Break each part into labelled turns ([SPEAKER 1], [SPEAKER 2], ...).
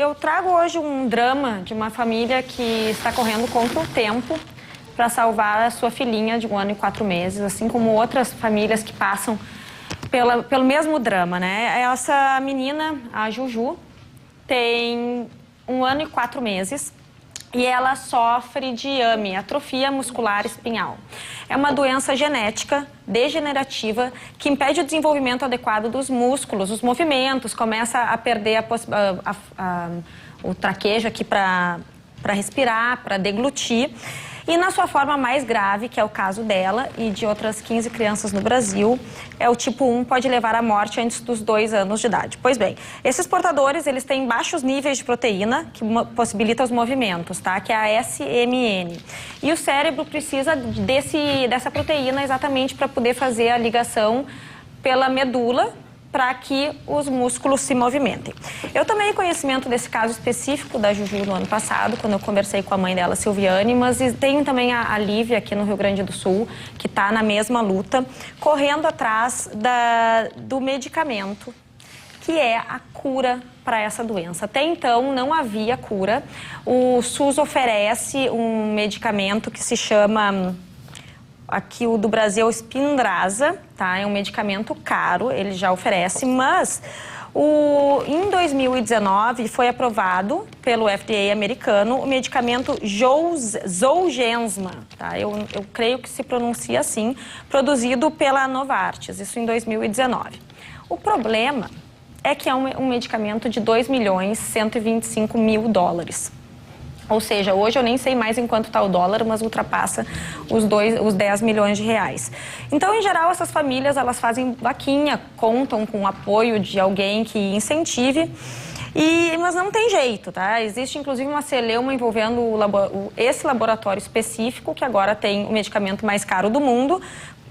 [SPEAKER 1] eu trago hoje um drama de uma família que está correndo contra o tempo para salvar a sua filhinha de 1 ano e 4 meses, assim como outras famílias que passam pelo mesmo drama, né? Essa menina, a Juju, tem 1 ano e 4 meses e ela sofre de AME, atrofia muscular espinhal. É uma doença genética degenerativa que impede o desenvolvimento adequado dos músculos, os movimentos, começa a perder o traquejo aqui para respirar, para deglutir. E na sua forma mais grave, que é o caso dela e de outras 15 crianças no Brasil, é o tipo 1, pode levar à morte antes dos 2 anos de idade. Pois bem, esses portadores, eles têm baixos níveis de proteína, que possibilita os movimentos, tá? Que é a SMN. E o cérebro precisa dessa proteína exatamente para poder fazer a ligação pela medula, para que os músculos se movimentem. Eu tomei conhecimento desse caso específico da Juju no ano passado, quando eu conversei com a mãe dela, Silviane, mas tenho também a Lívia aqui no Rio Grande do Sul, que está na mesma luta, correndo atrás do medicamento, que é a cura para essa doença. Até então não havia cura. O SUS oferece um medicamento que se chama... Aqui o do Brasil é o Spinraza, tá? É um medicamento caro, ele já oferece, mas em 2019 foi aprovado pelo FDA americano o medicamento Zolgensma, tá? Eu creio que se pronuncia assim, produzido pela Novartis, isso em 2019. O problema é que é um medicamento de 2.125.000 dólares. Ou seja, hoje eu nem sei mais em quanto está o dólar, mas ultrapassa os 10 milhões de reais. Então, em geral, essas famílias, elas fazem vaquinha, contam com o apoio de alguém que incentive, mas não tem jeito, tá? Existe, inclusive, uma celeuma envolvendo esse laboratório específico, que agora tem o medicamento mais caro do mundo,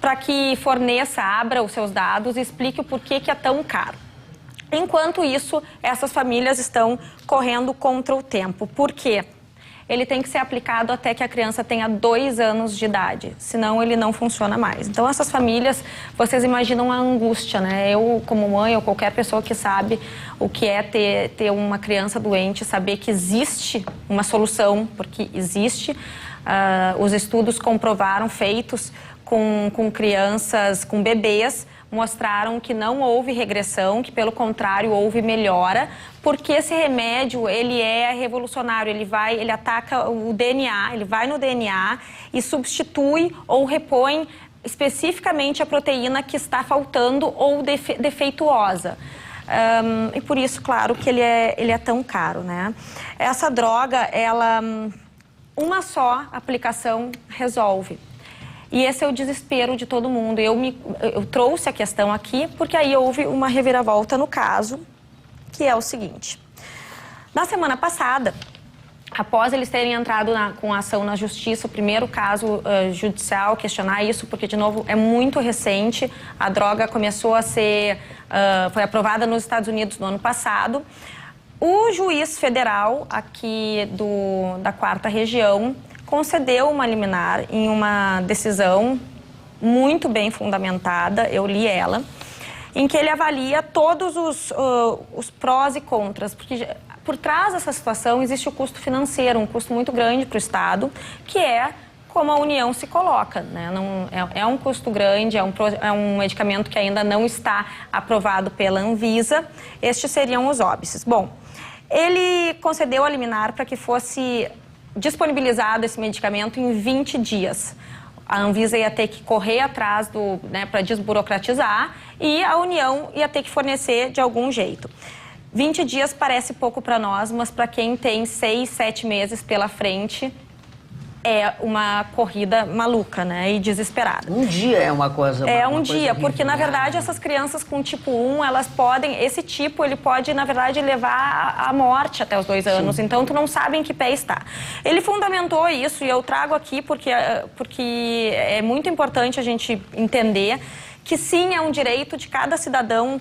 [SPEAKER 1] para que forneça, abra os seus dados e explique o porquê que é tão caro. Enquanto isso, essas famílias estão correndo contra o tempo. Por quê? Ele tem que ser aplicado até que a criança tenha 2 anos de idade, senão ele não funciona mais. Então, essas famílias, vocês imaginam a angústia, né? Eu, como mãe, ou qualquer pessoa que sabe o que é ter uma criança doente, saber que existe uma solução, porque existe. Os estudos comprovaram, feitos com crianças, com bebês, mostraram que não houve regressão, que pelo contrário houve melhora, porque esse remédio, ele é revolucionário, ele ataca o DNA, ele vai no DNA e substitui ou repõe especificamente a proteína que está faltando ou defeituosa. E por isso, claro, que ele é tão caro, né? Essa droga, uma só aplicação resolve. E esse é o desespero de todo mundo. Eu trouxe a questão aqui porque aí houve uma reviravolta no caso, que é o seguinte. Na semana passada, após eles terem entrado com a ação na justiça, o primeiro caso judicial, questionar isso, porque, de novo, é muito recente. A droga começou a ser... foi aprovada nos Estados Unidos no ano passado. O juiz federal aqui da 4ª Região concedeu uma liminar em uma decisão muito bem fundamentada, eu li ela, em que ele avalia todos os prós e contras, porque por trás dessa situação existe o custo financeiro, um custo muito grande para o Estado, que é como a União se coloca, né? É um custo grande, é um medicamento que ainda não está aprovado pela Anvisa. Estes seriam os óbices. Bom, ele concedeu a liminar para que fosse disponibilizado esse medicamento em 20 dias. A Anvisa ia ter que correr atrás para desburocratizar e a União ia ter que fornecer de algum jeito. 20 dias parece pouco para nós, mas para quem tem 6, 7 meses pela frente, é uma corrida maluca, né? E desesperada.
[SPEAKER 2] Um dia é uma coisa...
[SPEAKER 1] É um dia, porque na verdade essas crianças com tipo 1, elas podem... Esse tipo, ele pode, na verdade, levar à morte até os 2 anos. Sim. Então, tu não sabe em que pé está. Ele fundamentou isso e eu trago aqui porque é muito importante a gente entender que sim, é um direito de cada cidadão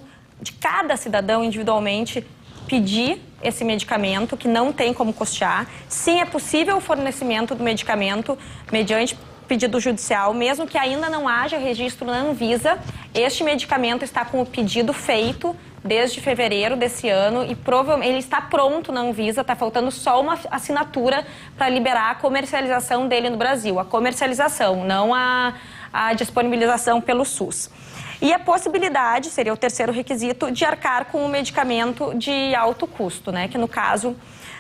[SPEAKER 1] individualmente pedir esse medicamento, que não tem como custear. Sim, é possível o fornecimento do medicamento mediante pedido judicial, mesmo que ainda não haja registro na Anvisa. Este medicamento está com o pedido feito desde fevereiro desse ano e provavelmente ele está pronto na Anvisa, está faltando só uma assinatura para liberar a comercialização dele no Brasil. A comercialização, não a disponibilização pelo SUS. E a possibilidade, seria o terceiro requisito, de arcar com um medicamento de alto custo, né? Que no caso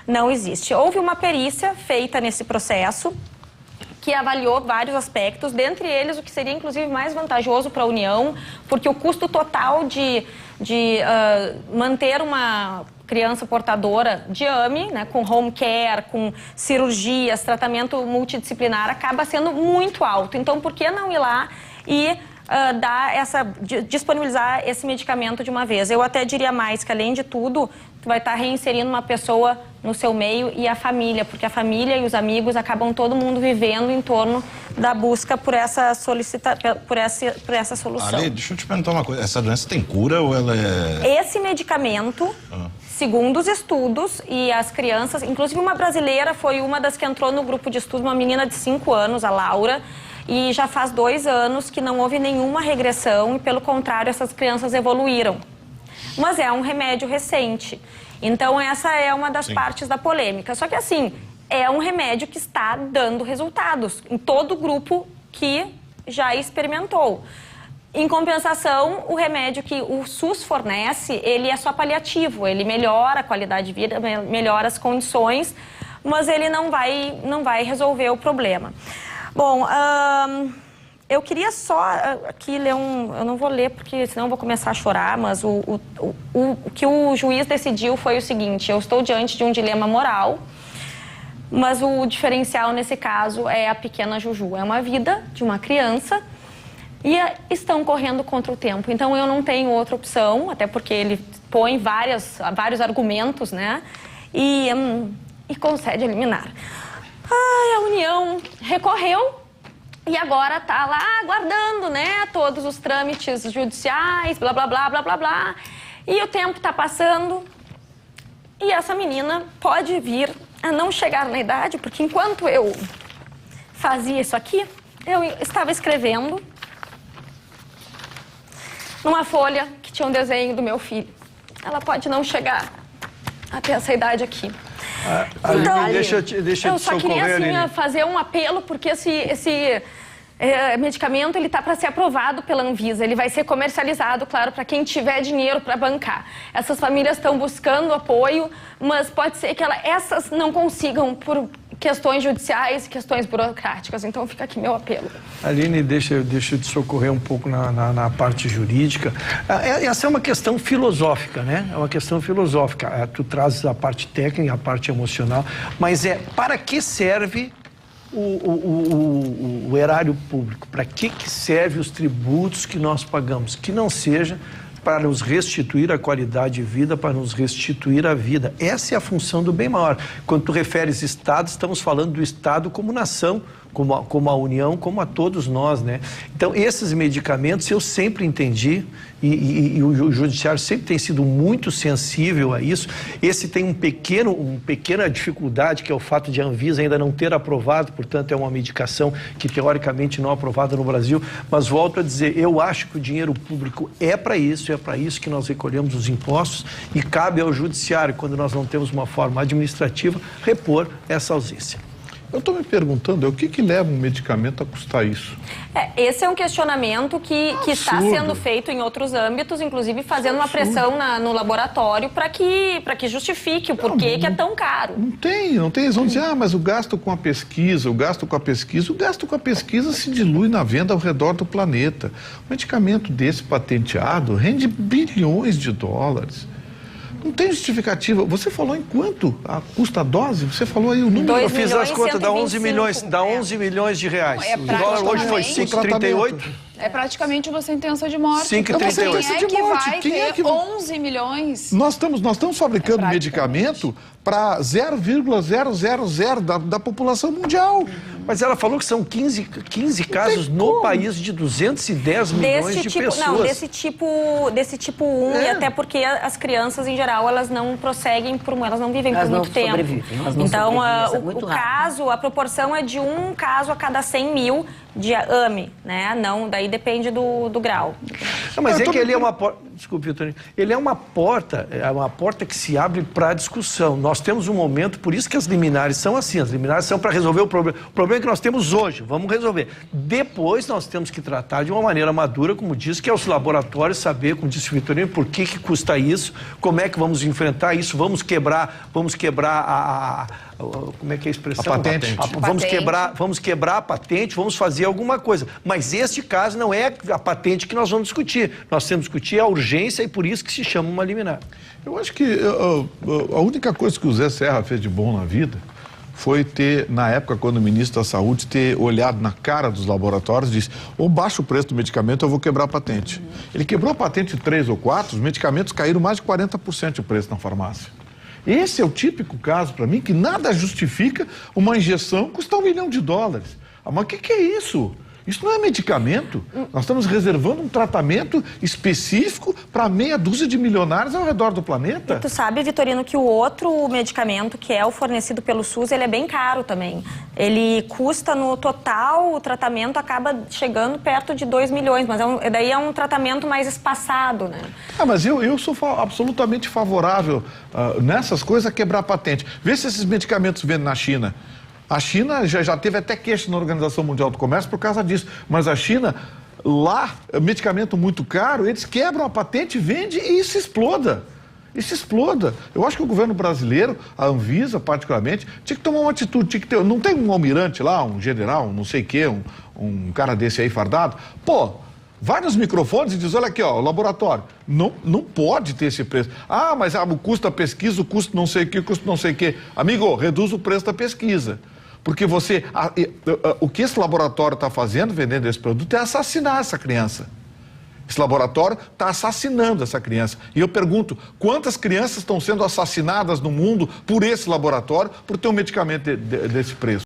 [SPEAKER 1] não existe. Houve uma perícia feita nesse processo que avaliou vários aspectos, dentre eles o que seria inclusive mais vantajoso para a União, porque o custo total de manter uma criança portadora de AME, né, com home care, com cirurgias, tratamento multidisciplinar, acaba sendo muito alto. Então, por que não ir lá e disponibilizar esse medicamento de uma vez? Eu até diria mais que, além de tudo, tu vai estar reinserindo uma pessoa no seu meio e a família, porque a família e os amigos acabam todo mundo vivendo em torno da busca por essa solução.
[SPEAKER 2] Ale, deixa eu te perguntar uma coisa, essa doença tem cura ou ela é...
[SPEAKER 1] Esse medicamento, segundo os estudos e as crianças, inclusive uma brasileira foi uma das que entrou no grupo de estudos, uma menina de 5 anos, a Laura, e já faz 2 anos que não houve nenhuma regressão e, pelo contrário, essas crianças evoluíram. Mas é um remédio recente. Então, essa é uma das partes da polêmica. Só que, assim, é um remédio que está dando resultados em todo o grupo que já experimentou. Em compensação, o remédio que o SUS fornece, ele é só paliativo. Ele melhora a qualidade de vida, melhora as condições, mas ele não vai resolver o problema. Bom, eu queria só aqui ler eu não vou ler porque senão eu vou começar a chorar, mas o que o juiz decidiu foi o seguinte: eu estou diante de um dilema moral, mas o diferencial nesse caso é a pequena Juju. É uma vida de uma criança e estão correndo contra o tempo. Então eu não tenho outra opção, até porque ele põe vários argumentos, né? E concede liminar. A União recorreu e agora está lá aguardando, né, todos os trâmites judiciais, blá, blá, blá, blá, blá, blá. E o tempo está passando e essa menina pode vir a não chegar na idade, porque enquanto eu fazia isso aqui, eu estava escrevendo numa folha que tinha um desenho do meu filho. Ela pode não chegar até essa idade aqui. Então,
[SPEAKER 3] deixa
[SPEAKER 1] eu só queria assim, fazer um apelo, porque esse medicamento ele está para ser aprovado pela Anvisa. Ele vai ser comercializado, claro, para quem tiver dinheiro para bancar. Essas famílias estão buscando apoio, mas pode ser que essas não consigam por questões judiciais e questões burocráticas. Então fica aqui meu apelo.
[SPEAKER 3] Aline, deixa eu te socorrer um pouco na parte jurídica. Essa é uma questão filosófica, né? É uma questão filosófica. Tu trazes a parte técnica, a parte emocional, mas para que serve o erário público? Para que serve os tributos que nós pagamos? Que não seja para nos restituir a qualidade de vida, para nos restituir a vida. Essa é a função do bem maior. Quando tu referes Estado, estamos falando do Estado como nação, como a União, como a todos nós, né? Então, esses medicamentos eu sempre entendi e o Judiciário sempre tem sido muito sensível a isso. Esse tem uma pequena dificuldade, que é o fato de a Anvisa ainda não ter aprovado, portanto, é uma medicação que, teoricamente, não é aprovada no Brasil. Mas, volto a dizer, eu acho que o dinheiro público é para isso que nós recolhemos os impostos e cabe ao Judiciário, quando nós não temos uma forma administrativa, repor essa ausência.
[SPEAKER 4] Eu estou me perguntando, o que leva um medicamento a custar isso?
[SPEAKER 1] Esse é um questionamento que está sendo feito em outros âmbitos, inclusive fazendo uma pressão no laboratório para que justifique o porquê que é tão caro.
[SPEAKER 4] Não tem. Eles vão dizer, mas o gasto com a pesquisa se dilui na venda ao redor do planeta. Um medicamento desse patenteado rende bilhões de dólares. Não tem justificativa. Você falou em quanto custa a dose? Você falou aí o número.
[SPEAKER 3] Eu fiz as contas, dá 11 milhões de reais. O dólar hoje foi 5,38.
[SPEAKER 5] É praticamente uma sentença de morte.
[SPEAKER 3] 5,38.
[SPEAKER 5] Quem é que vai ter 11 milhões?
[SPEAKER 4] Nós estamos fabricando medicamento para 0,000 da população mundial.
[SPEAKER 3] Mas ela falou que são 15 casos no país de 210 milhões de pessoas.
[SPEAKER 1] Não, desse tipo 1, e até porque as crianças, em geral, elas não prosseguem, elas não vivem por muito tempo. Então, a proporção é de 1 caso a cada 100 mil de AME, né? Não, daí depende do grau.
[SPEAKER 3] Não, mas é que ali é uma... Desculpe, Vitorino. Ele é uma porta que se abre para a discussão. Nós temos um momento, por isso que as liminares são assim, as liminares são para resolver o problema. O problema é que nós temos hoje, vamos resolver. Depois nós temos que tratar de uma maneira madura, como disse, que é os laboratórios saber, como disse o Vitorino, por que custa isso, como é que vamos enfrentar isso, vamos quebrar como é que é a expressão?
[SPEAKER 4] A patente.
[SPEAKER 3] Vamos quebrar a patente, vamos fazer alguma coisa. Mas este caso não é a patente que nós vamos discutir. Nós temos que discutir a urgência e por isso que se chama uma liminar.
[SPEAKER 4] Eu acho que a única coisa que o Zé Serra fez de bom na vida foi ter, na época, quando o ministro da Saúde, ter olhado na cara dos laboratórios e disse, ou baixa o preço do medicamento, eu vou quebrar a patente. Ele quebrou a patente 3 ou 4, os medicamentos caíram mais de 40% o preço na farmácia. Esse é o típico caso, para mim, que nada justifica uma injeção custar $1 milhão. Mas o que é isso? Isso não é medicamento. Nós estamos reservando um tratamento específico para meia dúzia de milionários ao redor do planeta.
[SPEAKER 1] E tu sabe, Vitorino, que o outro medicamento, que é o fornecido pelo SUS, ele é bem caro também. Ele custa no total, o tratamento acaba chegando perto de 2 milhões, mas daí é um tratamento mais espaçado, né?
[SPEAKER 4] Mas eu sou absolutamente favorável nessas coisas a quebrar patente. Vê se esses medicamentos vendem na China. A China já teve até queixa na Organização Mundial do Comércio por causa disso. Mas a China, lá, medicamento muito caro, eles quebram a patente, vendem e isso exploda. Isso exploda. Eu acho que o governo brasileiro, a Anvisa particularmente, tinha que tomar uma atitude, tinha que ter... Não tem um almirante lá, um general, não sei o quê, um cara desse aí fardado? Pô, vai nos microfones e diz, olha aqui, ó, o laboratório, não pode ter esse preço. Mas o custo da pesquisa, o custo não sei o quê, o custo não sei o quê. Amigo, reduz o preço da pesquisa. Porque o que esse laboratório está fazendo, vendendo esse produto, é assassinar essa criança. Esse laboratório está assassinando essa criança. E eu pergunto, quantas crianças estão sendo assassinadas no mundo por esse laboratório, por ter um medicamento desse preço?